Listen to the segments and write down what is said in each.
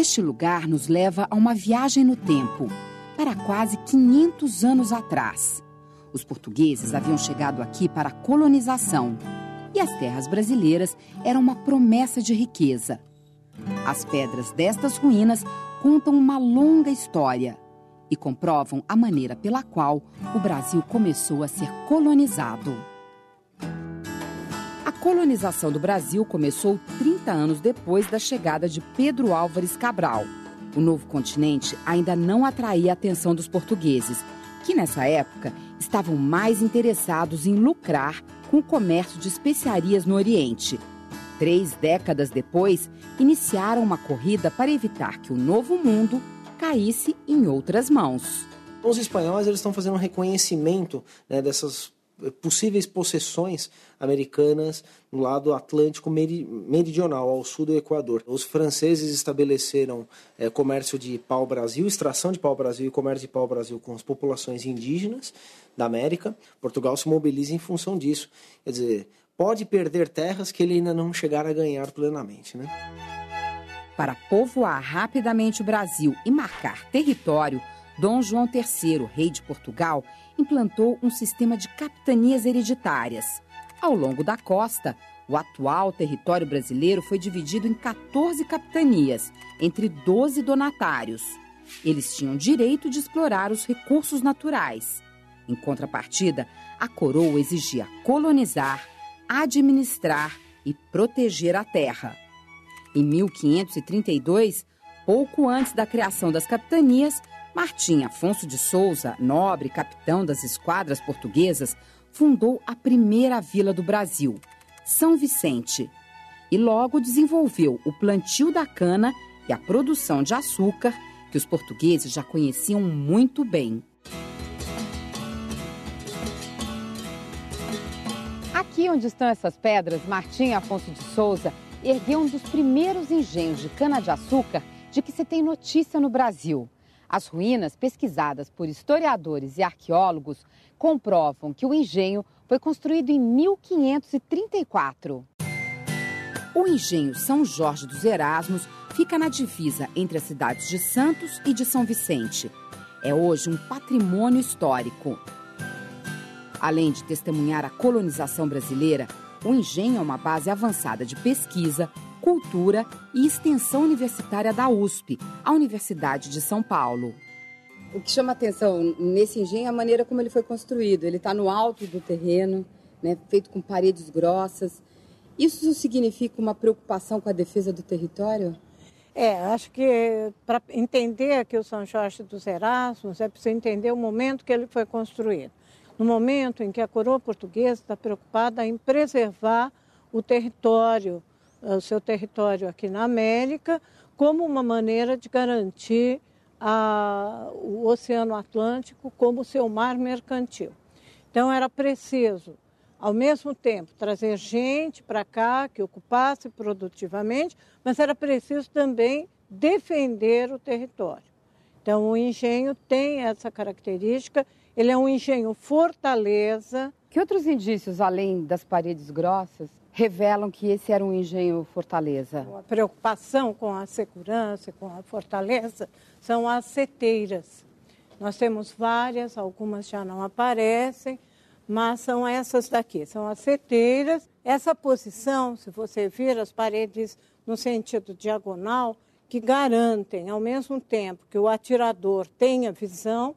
Este lugar nos leva a uma viagem no tempo, para quase 500 anos atrás. Os portugueses haviam chegado aqui para a colonização e as terras brasileiras eram uma promessa de riqueza. As pedras destas ruínas contam uma longa história e comprovam a maneira pela qual o Brasil começou a ser colonizado. A colonização do Brasil começou 30 anos depois da chegada de Pedro Álvares Cabral. O novo continente ainda não atraía a atenção dos portugueses, que nessa época estavam mais interessados em lucrar com o comércio de especiarias no Oriente. 3 décadas depois, iniciaram uma corrida para evitar que o Novo Mundo caísse em outras mãos. Os espanhóis estão fazendo um reconhecimento, dessas possíveis possessões americanas no lado atlântico meridional, ao sul do Equador. Os franceses estabeleceram comércio de pau-brasil, extração de pau-brasil e comércio de pau-brasil com as populações indígenas da América. Portugal se mobiliza em função disso. Quer dizer, pode perder terras que ele ainda não chegar a ganhar plenamente, Para povoar rapidamente o Brasil e marcar território, Dom João III, rei de Portugal, implantou um sistema de capitanias hereditárias. Ao longo da costa, o atual território brasileiro foi dividido em 14 capitanias, entre 12 donatários. Eles tinham direito de explorar os recursos naturais. Em contrapartida, a coroa exigia colonizar, administrar e proteger a terra. Em 1532, pouco antes da criação das capitanias, Martim Afonso de Souza, nobre capitão das esquadras portuguesas, fundou a primeira vila do Brasil, São Vicente, e logo desenvolveu o plantio da cana e a produção de açúcar, que os portugueses já conheciam muito bem. Aqui onde estão essas pedras, Martim Afonso de Souza ergueu um dos primeiros engenhos de cana-de-açúcar de que se tem notícia no Brasil. As ruínas, pesquisadas por historiadores e arqueólogos, comprovam que o engenho foi construído em 1534. O engenho São Jorge dos Erasmos fica na divisa entre as cidades de Santos e de São Vicente. É hoje um patrimônio histórico. Além de testemunhar a colonização brasileira, o engenho é uma base avançada de pesquisa, cultura e extensão universitária da USP, a Universidade de São Paulo. O que chama atenção nesse engenho é a maneira como ele foi construído. Ele está no alto do terreno, feito com paredes grossas. Isso significa uma preocupação com a defesa do território? Acho que para entender aqui o São Jorge dos Erasmos é preciso entender o momento que ele foi construído. No momento em que a coroa portuguesa está preocupada em preservar o território, o seu território aqui na América, como uma maneira de garantir o Oceano Atlântico como seu mar mercantil. Então era preciso, ao mesmo tempo, trazer gente para cá que ocupasse produtivamente, mas era preciso também defender o território. Então o engenho tem essa característica, ele é um engenho fortaleza. Que outros indícios, além das paredes grossas, revelam que esse era um engenho fortaleza? A preocupação com a segurança, com a fortaleza, são as seteiras. Nós temos várias, algumas já não aparecem, mas são essas daqui, são as seteiras. Essa posição, se você vir as paredes no sentido diagonal, que garantem, ao mesmo tempo que o atirador tenha visão,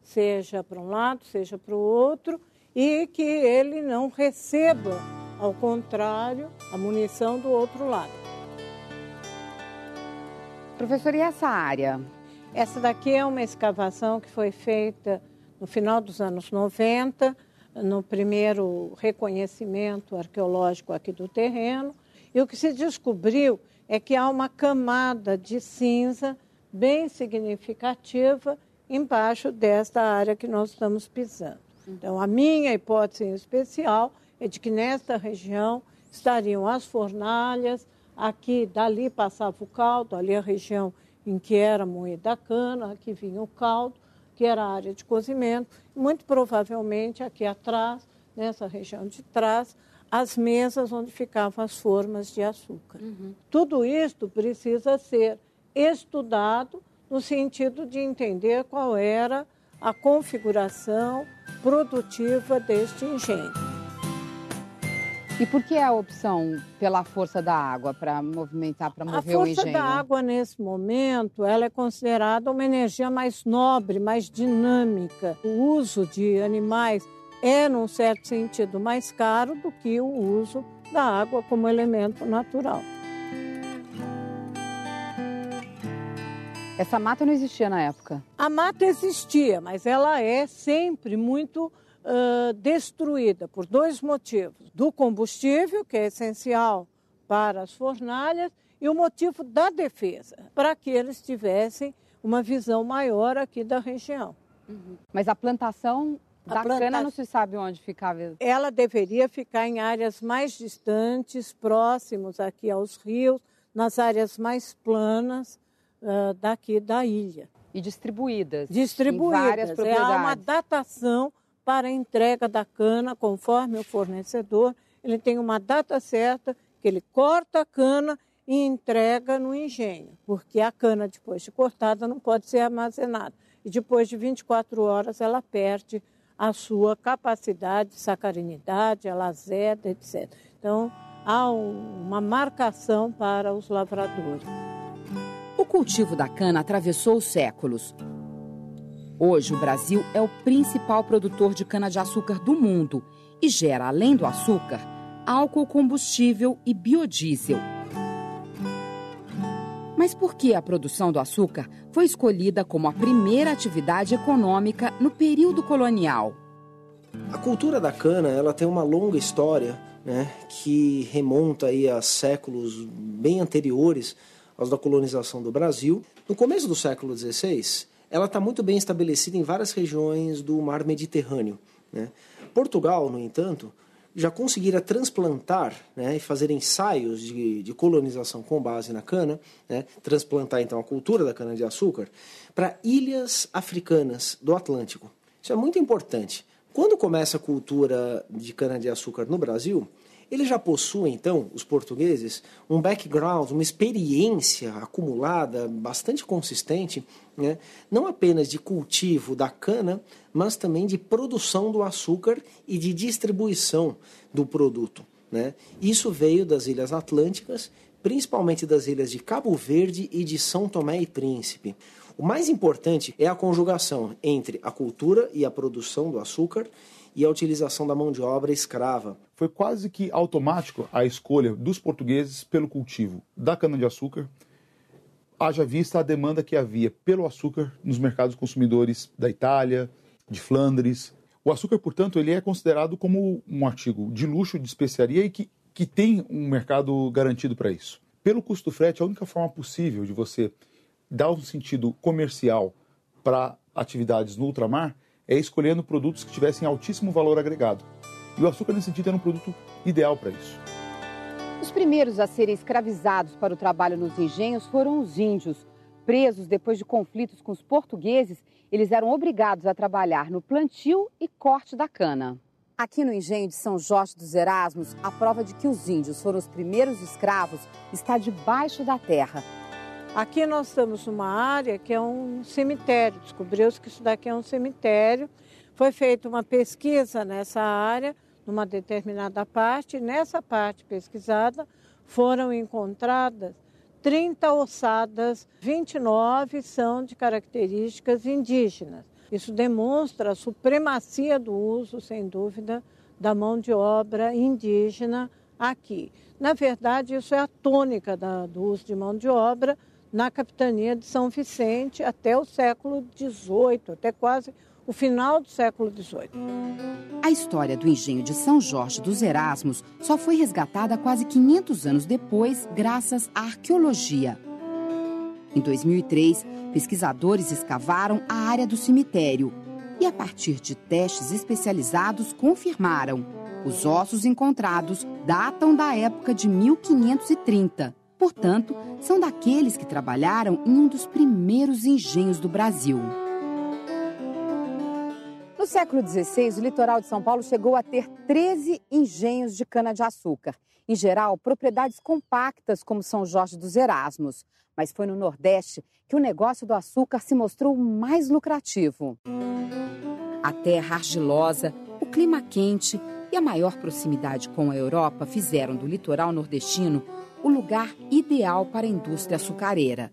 seja para um lado, seja para o outro, e que ele não receba, ao contrário, a munição do outro lado. Professora, e essa área? Essa daqui é uma escavação que foi feita no final dos anos 90, no primeiro reconhecimento arqueológico aqui do terreno, e o que se descobriu é que há uma camada de cinza bem significativa embaixo desta área que nós estamos pisando. Então, a minha hipótese em especial é de que nesta região estariam as fornalhas, aqui, dali passava o caldo, ali a região em que era moída a cana, aqui vinha o caldo, que era a área de cozimento, e muito provavelmente aqui atrás, nessa região de trás, as mesas onde ficavam as formas de açúcar. Tudo isto precisa ser estudado no sentido de entender qual era a configuração produtiva deste engenho. E por que a opção pela força da água para movimentar, para mover o engenho? A força da água, nesse momento, ela é considerada uma energia mais nobre, mais dinâmica. O uso de animais é, num certo sentido, mais caro do que o uso da água como elemento natural. Essa mata não existia na época? A mata existia, mas ela é sempre muito destruída por dois motivos. Do combustível, que é essencial para as fornalhas, e o motivo da defesa, para que eles tivessem uma visão maior aqui da região. Uhum. Mas a plantação da cana não se sabe onde ficava? Ela deveria ficar em áreas mais distantes, próximos aqui aos rios, nas áreas mais planas daqui da ilha. E distribuídas? Distribuídas. Em várias propriedades. Há uma datação para a entrega da cana, conforme o fornecedor. Ele tem uma data certa que ele corta a cana e entrega no engenho, porque a cana, depois de cortada, não pode ser armazenada. E depois de 24 horas, ela perde a sua capacidade, sacarinidade, ela azeda, etc. Então, há uma marcação para os lavradores. O cultivo da cana atravessou os séculos. Hoje, o Brasil é o principal produtor de cana-de-açúcar do mundo e gera, além do açúcar, álcool combustível e biodiesel. Mas por que a produção do açúcar foi escolhida como a primeira atividade econômica no período colonial? A cultura da cana, ela tem uma longa história, né, que remonta aí a séculos bem anteriores aos da colonização do Brasil. No começo do século XVI, ela está muito bem estabelecida em várias regiões do mar Mediterrâneo, né? Portugal, no entanto, já conseguira transplantar, né, e fazer ensaios de colonização com base na cana, né, transplantar então a cultura da cana-de-açúcar para ilhas africanas do Atlântico. Isso é muito importante. Quando começa a cultura de cana-de-açúcar no Brasil, eles já possuem, então, os portugueses, um background, uma experiência acumulada bastante consistente, né? Não apenas de cultivo da cana, mas também de produção do açúcar e de distribuição do produto, né? Isso veio das Ilhas Atlânticas, principalmente das ilhas de Cabo Verde e de São Tomé e Príncipe. O mais importante é a conjugação entre a cultura e a produção do açúcar e a utilização da mão de obra escrava. Foi quase que automático a escolha dos portugueses pelo cultivo da cana-de-açúcar, haja vista a demanda que havia pelo açúcar nos mercados consumidores da Itália, de Flandres. O açúcar, portanto, ele é considerado como um artigo de luxo, de especiaria e que tem um mercado garantido para isso. Pelo custo do frete, a única forma possível de você dar um sentido comercial para atividades no ultramar é escolhendo produtos que tivessem altíssimo valor agregado. E o açúcar, nesse sentido, era um produto ideal para isso. Os primeiros a serem escravizados para o trabalho nos engenhos foram os índios. Presos depois de conflitos com os portugueses, eles eram obrigados a trabalhar no plantio e corte da cana. Aqui no engenho de São Jorge dos Erasmos, a prova de que os índios foram os primeiros escravos está debaixo da terra. Aqui nós estamos numa área que é um cemitério. Descobriu-se que isso daqui é um cemitério. Foi feita uma pesquisa nessa área, numa determinada parte. E nessa parte pesquisada foram encontradas 30 ossadas, 29 são de características indígenas. Isso demonstra a supremacia do uso, sem dúvida, da mão de obra indígena aqui. Na verdade, isso é a tônica do uso de mão de obra na capitania de São Vicente até o século XVIII, até quase o final do século XVIII. A história do engenho de São Jorge dos Erasmos só foi resgatada quase 500 anos depois, graças à arqueologia. Em 2003, pesquisadores escavaram a área do cemitério e, a partir de testes especializados, confirmaram: os ossos encontrados datam da época de 1530. Portanto, são daqueles que trabalharam em um dos primeiros engenhos do Brasil. No No século XVI, o litoral de São Paulo chegou a ter 13 engenhos de cana-de-açúcar. Em geral, propriedades compactas, como São Jorge dos Erasmos. Mas foi no Nordeste que o negócio do açúcar se mostrou mais lucrativo. A terra argilosa, o clima quente e a maior proximidade com a Europa fizeram do litoral nordestino o lugar ideal para a indústria açucareira.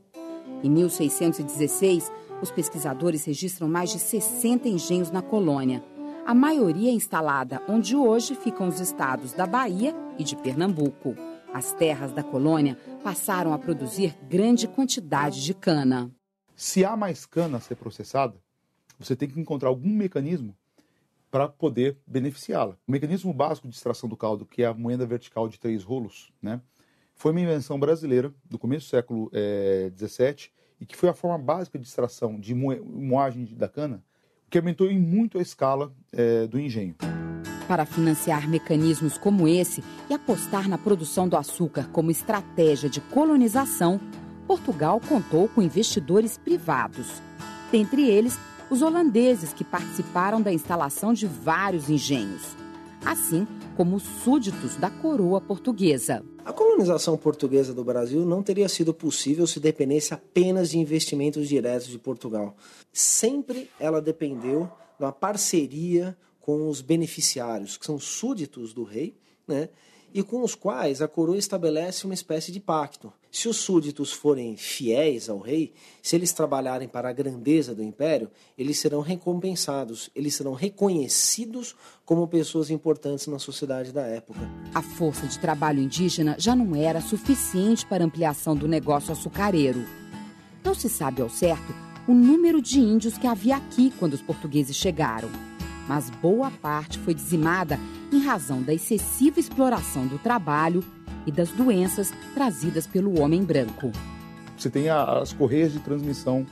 Em 1616, os pesquisadores registram mais de 60 engenhos na colônia. A maioria instalada onde hoje ficam os estados da Bahia e de Pernambuco. As terras da colônia passaram a produzir grande quantidade de cana. Se há mais cana a ser processada, você tem que encontrar algum mecanismo para poder beneficiá-la. O mecanismo básico de extração do caldo, que é a moenda vertical de 3 rolos, né, foi uma invenção brasileira do começo do século XVII e que foi a forma básica de extração de moagem da cana, que aumentou em muito a escala do engenho. Para financiar mecanismos como esse e apostar na produção do açúcar como estratégia de colonização, Portugal contou com investidores privados. Dentre eles, os holandeses que participaram da instalação de vários engenhos, assim como os súditos da coroa portuguesa. A colonização portuguesa do Brasil não teria sido possível se dependesse apenas de investimentos diretos de Portugal. Sempre ela dependeu de uma parceria com os beneficiários, que são súditos do rei, né? E com os quais a coroa estabelece uma espécie de pacto. Se os súditos forem fiéis ao rei, se eles trabalharem para a grandeza do império, eles serão recompensados, eles serão reconhecidos como pessoas importantes na sociedade da época. A força de trabalho indígena já não era suficiente para a ampliação do negócio açucareiro. Não se sabe ao certo o número de índios que havia aqui quando os portugueses chegaram, mas boa parte foi dizimada em razão da excessiva exploração do trabalho e das doenças trazidas pelo homem branco. Você tem as correias de transmissão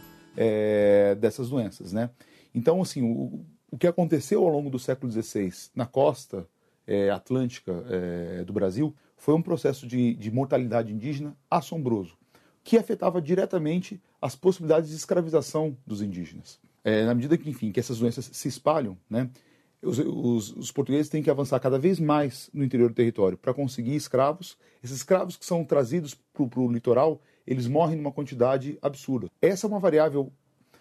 dessas doenças, né? Então, assim, o que aconteceu ao longo do século XVI na costa atlântica do Brasil foi um processo de mortalidade indígena assombroso, que afetava diretamente as possibilidades de escravização dos indígenas. Na medida que, enfim, que essas doenças se espalham, né? Os portugueses têm que avançar cada vez mais no interior do território para conseguir escravos. Esses escravos que são trazidos para o litoral, eles morrem numa quantidade absurda. Essa é uma variável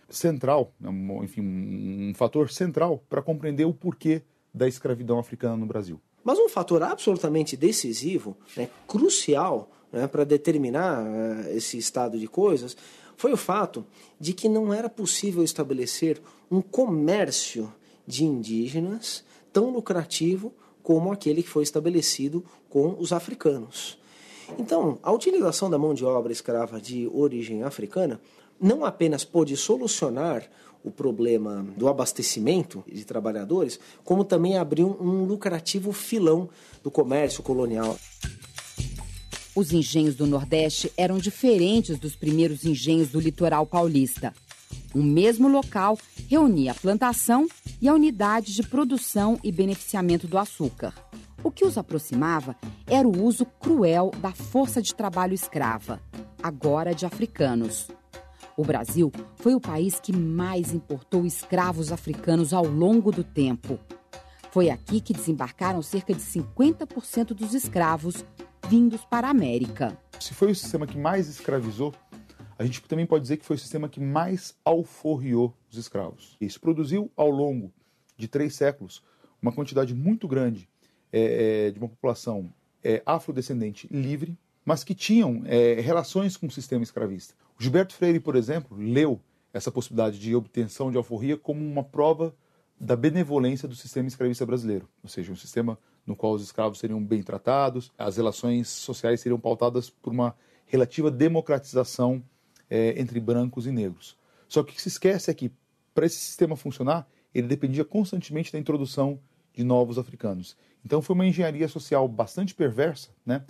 central, enfim, um fator central para compreender o porquê da escravidão africana no Brasil. Mas um fator absolutamente decisivo, né, crucial, né, para determinar esse estado de coisas, foi o fato de que não era possível estabelecer um comércio de indígenas tão lucrativo como aquele que foi estabelecido com os africanos. Então, a utilização da mão de obra escrava de origem africana não apenas pôde solucionar o problema do abastecimento de trabalhadores, como também abriu um lucrativo filão do comércio colonial. Os engenhos do Nordeste eram diferentes dos primeiros engenhos do litoral paulista. O mesmo local reunia a plantação e a unidade de produção e beneficiamento do açúcar. O que os aproximava era o uso cruel da força de trabalho escrava, agora de africanos. O Brasil foi o país que mais importou escravos africanos ao longo do tempo. Foi aqui que desembarcaram cerca de 50% dos escravos vindos para a América. Se foi o sistema que mais escravizou, a gente também pode dizer que foi o sistema que mais alforriou os escravos. Isso produziu, ao longo de 3 séculos, uma quantidade muito grande de uma população afrodescendente livre, mas que tinham relações com o sistema escravista. O Gilberto Freire, por exemplo, leu essa possibilidade de obtenção de alforria como uma prova da benevolência do sistema escravista brasileiro, ou seja, um sistema no qual os escravos seriam bem tratados, as relações sociais seriam pautadas por uma relativa democratização entre brancos e negros. Só que o que se esquece é que, para esse sistema funcionar, ele dependia constantemente da introdução de novos africanos. Então foi uma engenharia social bastante perversa, né?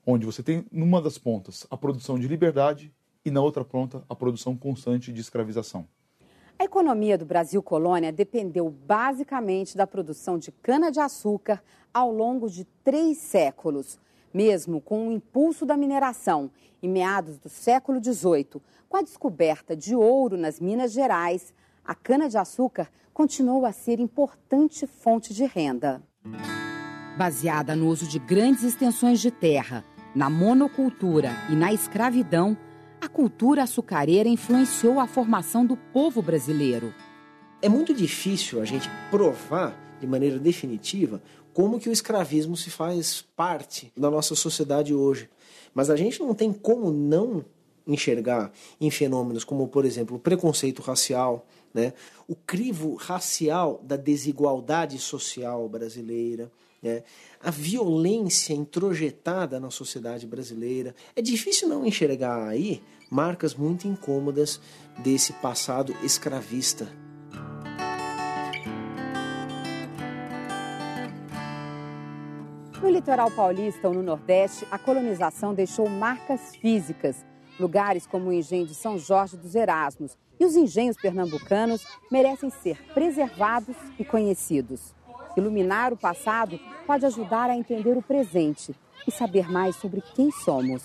Onde você tem, numa das pontas, a produção de liberdade e, na outra ponta, a produção constante de escravização. A economia do Brasil colônia dependeu basicamente da produção de cana-de-açúcar ao longo de 3 séculos. Mesmo com o impulso da mineração em meados do século XVIII, com a descoberta de ouro nas Minas Gerais, a cana-de-açúcar continuou a ser importante fonte de renda. Baseada no uso de grandes extensões de terra, na monocultura e na escravidão, a cultura açucareira influenciou a formação do povo brasileiro. É muito difícil a gente provar de maneira definitiva como que o escravismo se faz parte da nossa sociedade hoje. Mas a gente não tem como não enxergar em fenômenos como, por exemplo, o preconceito racial, né? O crivo racial da desigualdade social brasileira, né? A violência introjetada na sociedade brasileira. É difícil não enxergar aí marcas muito incômodas desse passado escravista. No litoral paulista ou no Nordeste, a colonização deixou marcas físicas. Lugares como o engenho de São Jorge dos Erasmos e os engenhos pernambucanos merecem ser preservados e conhecidos. Iluminar o passado pode ajudar a entender o presente e saber mais sobre quem somos.